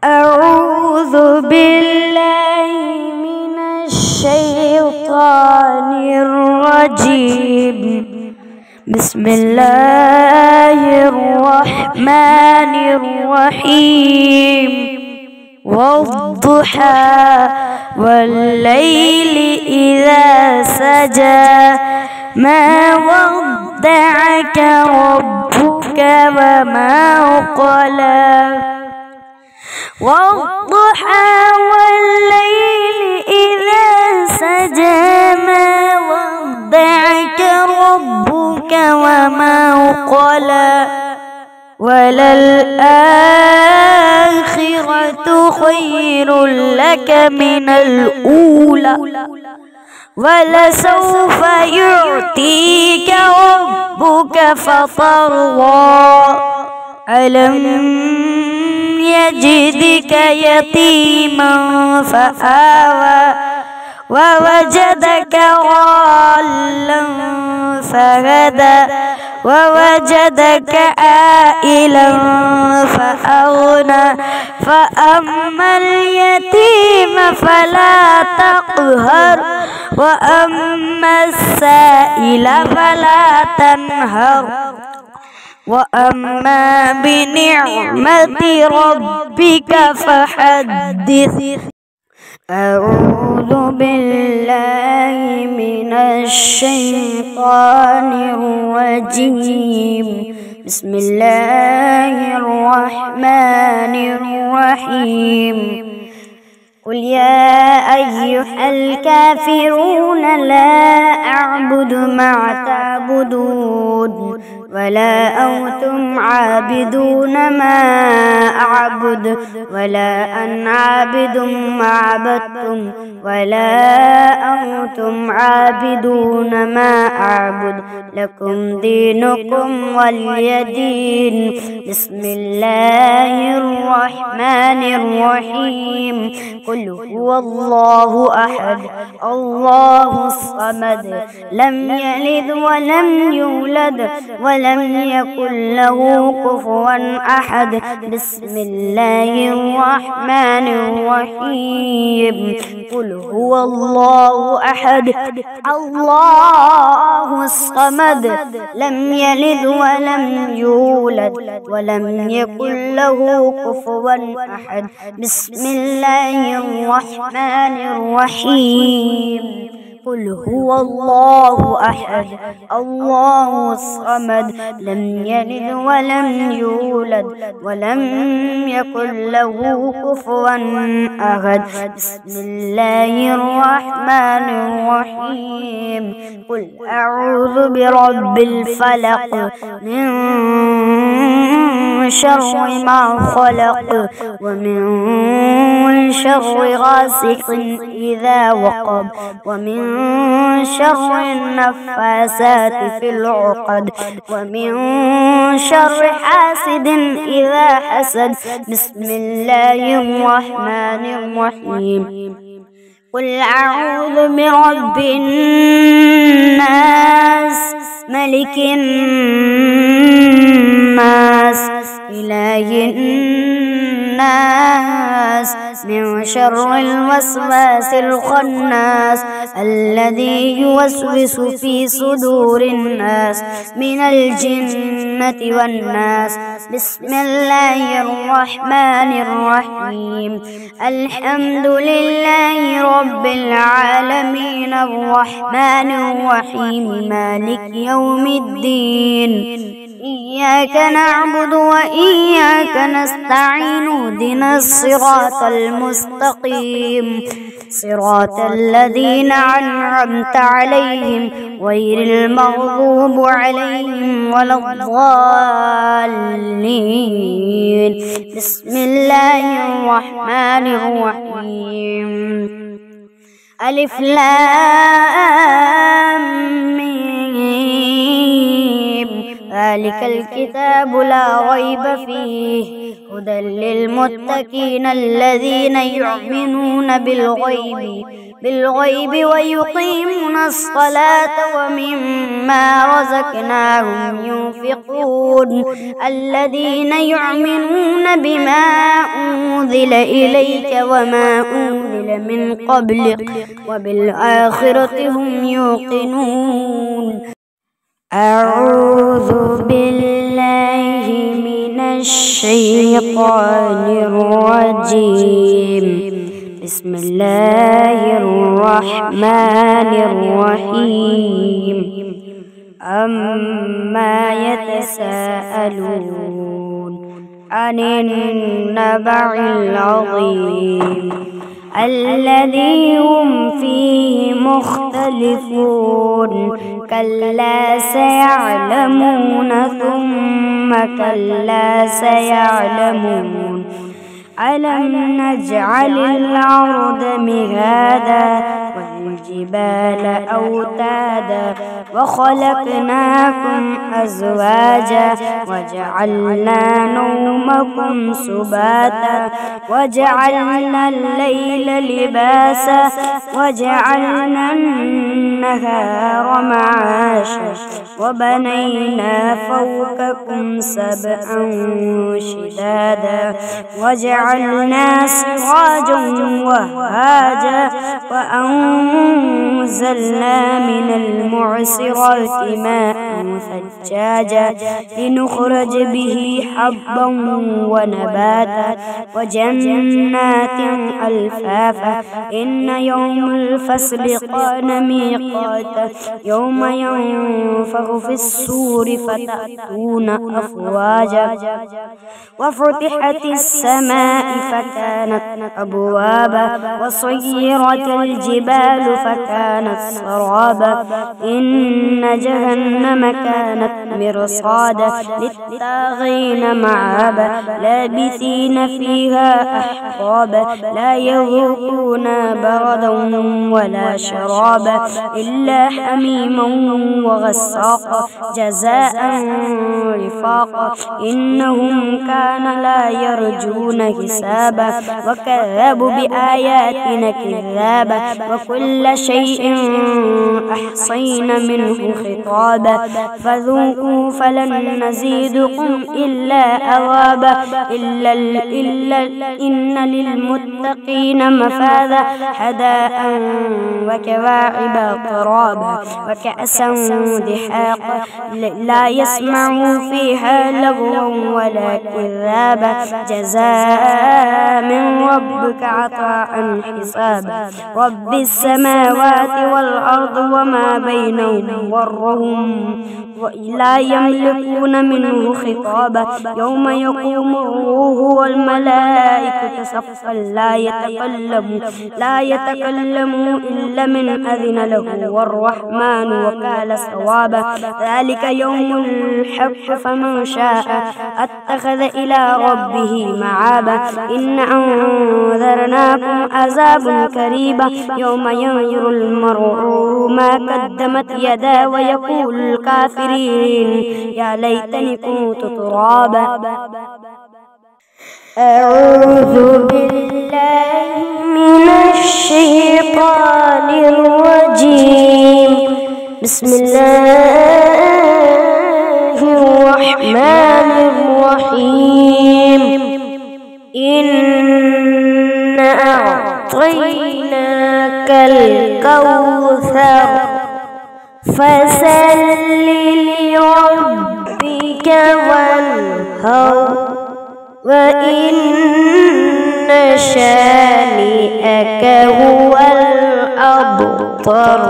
أعوذ بالله من الشيطان الرجيم. بسم الله الرحمن الرحيم. والضحى والليل إذا سجى ما ودعك ربك وما قلى. والضحى والليل إذا سجى ما ودعك ربك وما قلى. وللآخرة خير لك من الأولى ولسوف يعطيك ربك فترضى. ألم يجدك يتيما فآوى ووجدك ضالا فهدى ووجدك عائلا فأغنى. فأما اليتيم فلا تقهر وأما السائل فلا تنهر وأما بنعمة ربك فحدث. أعوذ بالله من الشيطان الرجيم. بسم الله الرحمن الرحيم. قل يا أيها الكافرون لا أعبد ما تعبدون ولا أنتم عابدون ما أعبد ولا أنا عابد ما عبدتم ولا أنتم عابدون ما أعبد لكم دينكم ولي دين. بسم الله الرحمن الرحيم. قل هو الله أحد الله الصمد لم يلد ولم يولد ولم يكن له كفوا أحد. بسم الله الرحمن الرحيم. قل هو الله أحد الله الصمد لم يلد ولم يولد ولم يكن له كفوا أحد. بسم الله الرحمن الرحيم. قل هو الله أحد الله الصمد لم يلد ولم يولد ولم يكن له كفوا أحد. بسم الله الرحمن الرحيم. قل أعوذ برب الفلق من شر ما خلق ومن شر غاسق إذا وقب ومن شر النفاسات في العقد ومن شر حاسد إذا حسد. بسم الله الرحمن الرحيم. قل أعوذ برب الناس ملك الناس إله الناس من شر الوسواس الخناس الذي يوسوس في صدور الناس من الجنة والناس. بسم الله الرحمن الرحيم. الحمد لله رب العالمين الرحمن الرحيم مالك يوم الدين. إياك نعبد وإياك نستعين اهدنا الصراط المستقيم صراط الذين أنعمت عليهم غير المغضوب عليهم ولا الضالين. بسم الله الرحمن الرحيم. ألف لام ميم ذلك الكتاب لا ريب فيه هدى للمتقين الذين يؤمنون بالغيب ويقيمون الصلاة ومما رزقناهم ينفقون الذين يؤمنون بما أنزل أنزل إليك وما أنزل من قبلك وبالآخرة هم يوقنون. أعوذ بالله من الشيطان الرجيم. بسم الله الرحمن الرحيم. أما يتساءلون عن النبع العظيم الذي هم فيه مختلفون. كلا سيعلمون ثم كلا سيعلمون. ألم نجعل الأرض مهادا والجبال أوتادا وخلقناكم أزواجا وجعلنا نومكم سباتا وجعلنا الليل لباسا وجعلنا النهار معاشا وبنينا فوقكم سبعا شدادا وجعلنا سراجا وهاجا وأنزلنا من المعصرات ماء ثجاجا لنخرج به حبا ونباتا وجنات ألفافا. إن يوم الفصل كان ميقاتا يوم ينفخ في الصور فتأتون أفواجا وفتحت السماء فكانت أبوابا وسيرت الجبال فكانت سرابا. إن جهنم كانت مرصادا للطاغين مآبا لابثين فيها أحقابا لا يذوقون بردا ولا شرابا إلا حميما وغساقا جزاء وفاقا. إنهم كان لا يرجون حسابا وكذبوا بآياتنا كذابا وكل شيء أحصينا منه خطابا فذوقوا فلن نزيدكم إلا عذابا إن للمتقين مفازا حدائق وكواعب ترابا وكأسا دحاقا لا يسمعوا فيها لغوا ولا كذابا جزاء من ربك عطاء حسابا. رب السماوات والأرض وما بينهم ورهم لا يملكون منه خطابا. يوم يقوم الروح والملائكة صفا لا يتكلموا إلا من أذن له والرحمن وقال صوابا. ذلك يوم الحق فمن شاء اتخذ إلى ربه معابا. إن أنذرناكم عذابا قريبا يوم ينظر المرء ما قدمت يداه ويقول الكافرين يا ليتني كنت ترابا. أعوذ بالله من الشيطان الرجيم. بسم الله الرحمن الرحيم. إنا أعطيناك الكوثر فصل لربك وانحر وإن شانئك هو الأبتر.